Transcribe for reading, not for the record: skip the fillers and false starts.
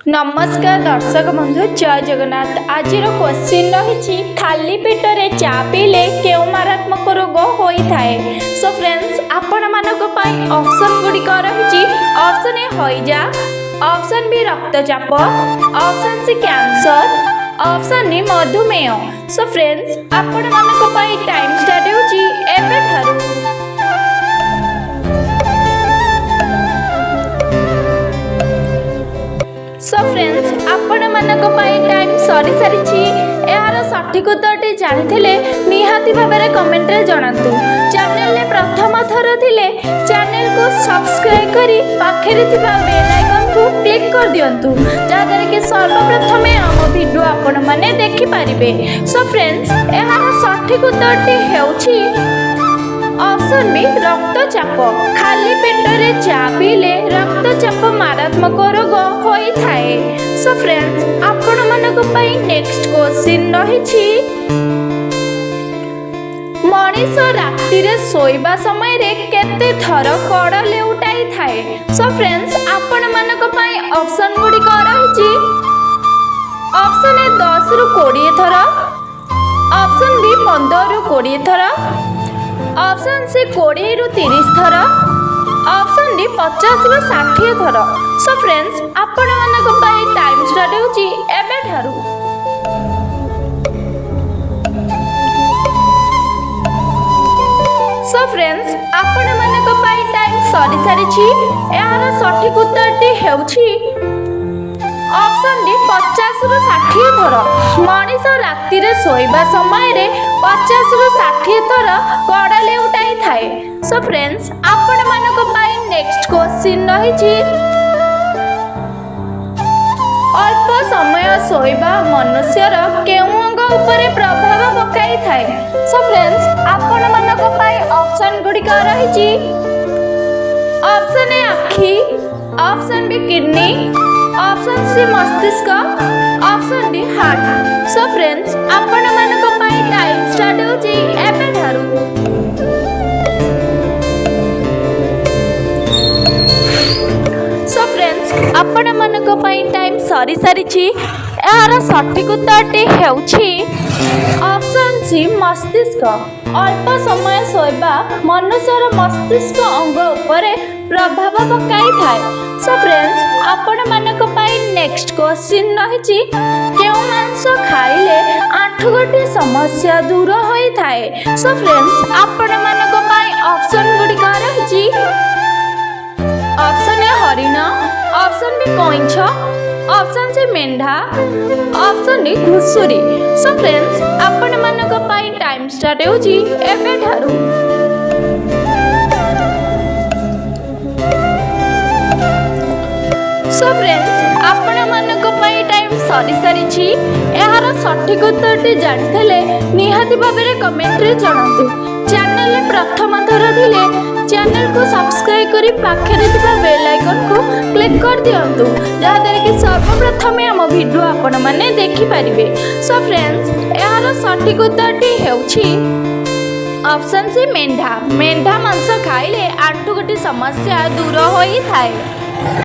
नमस्कार दर्शक बंधु जय जगन्नाथ। आज क्वेश्चन रही खाली पेटरे चा पीले क्यों मारात्मक रोग होता है। सो फ्रेंड्स आपण मानक ऑप्शन गुड़िक रही ऑप्शन ए हईजा, ऑप्शन बी रक्तचाप, option C cancer, option D मधुमेह। सो फ्रेंड्स आपण मानक टाइम स्टार्ट होची एबे ठारू। सो फ्रेंड्स आपण मानक टाइम सरी सारी यार सठिक उत्तरटी जानी निहाती भाव कमेंट रे जणातु। चैनल ने प्रथम थर थिले चैनल को सब्सक्राइब करी पाखरे थिबा बेल आइकन को क्लिक कर दियंतु जहाद्वारा कि सर्वप्रथम हम वीडियो आपण माने देखि पारिबे। सो फ्रेंड्स यार सठिक उत्तरटी हेउछि ऑप्शन बी रक्तचाप। खाली पेटरे चा पीले रक्तचाप मारात्मक रोग होता है। सो फ्रेंड्स आपण मानक नेक्स्ट क्वेश्चन रही मनीष राति रे सोइबा समय रे केते थर कड़ लेउटाई थाए। सो फ्रेंड्स आपण मानक ऑप्शन गुड़िक रही ऑप्शन ए 10 रु 20 थर, ऑप्शन बी 15 रु 20 थर, ऑप्शन सी 20 रु 30 थर, ऑप्शन डी 50 रु 60 थर। सो फ्रेंड्स आपण मानक टाइम स्टार्ट होची एबे ठारू। सो फ्रेंड्स आपण मानक टाइम सरी सारी यार सठिक उत्तरटी हेउची ऑप्शन डी 50 रु 60 थर। मनीष राति रे सोइबा समय रे 50 रु 60 थर कड़ा लेउटाई थाए। सो फ्रेंड्स आपण मानक नेक्स्ट क्वेश्चन रही अल्प समय सोइबा मनुष्यर केउ अंग उपरे प्रभाव पकाई थाए। सो फ्रेंड्स आपण मानक ऑप्शन गुड़िक रही ऑप्शन ए आखि, option B kidney, option C मस्तिष्क, option D heart. So friends आपण मानक टाइम स्टार्ट होची एबे ठारू। सो फ्रेंड्स आपण मानक टाइम सरी सारी यार सठिक उत्तरटी हेउची ऑप्शन सी मस्तिष्क। अल्प समय सोइबा मनुष्यर मस्तिष्क अंग उपरे प्रभाव पकाई थाए। सो फ्रेंड्स आपण मानक नेक्स्ट क्वेश्चन रही केउ मांस खाइले आंठुगठी समस्या दूर होई थाए। सो फ्रेंड्स आपण मानक ऑप्शन गुड़िक रही ऑप्शन ए हरिण, ऑप्शन बी कइंछ, ऑप्शन सी मेंढा, ऑप्शन डी घुसुरी। सो फ्रेंड्स आपण मानक टाइम स्टार्ट होची एबे ठारू। सो फ्रेंड्स आपण मानक टाइम सरी सारी यार सठिक उत्तरटी जानी निहाती भाव कमेंट रे जणातु। चैनल ने प्रथम थर थिले चैनल को सब्सक्राइब करी पाखरे थिबा बेल आइकन को क्लिक कर दियंतु जहाद्वारा कि सर्वप्रथम हम वीडियो आपण माने देखि पारिबे। सो फ्रेंड्स यार सठिक उत्तरटी हेउछि ऑप्शन सी मेंढा। मेंढा मांस खाइले आंठुगठी समस्या दूर होई थाए।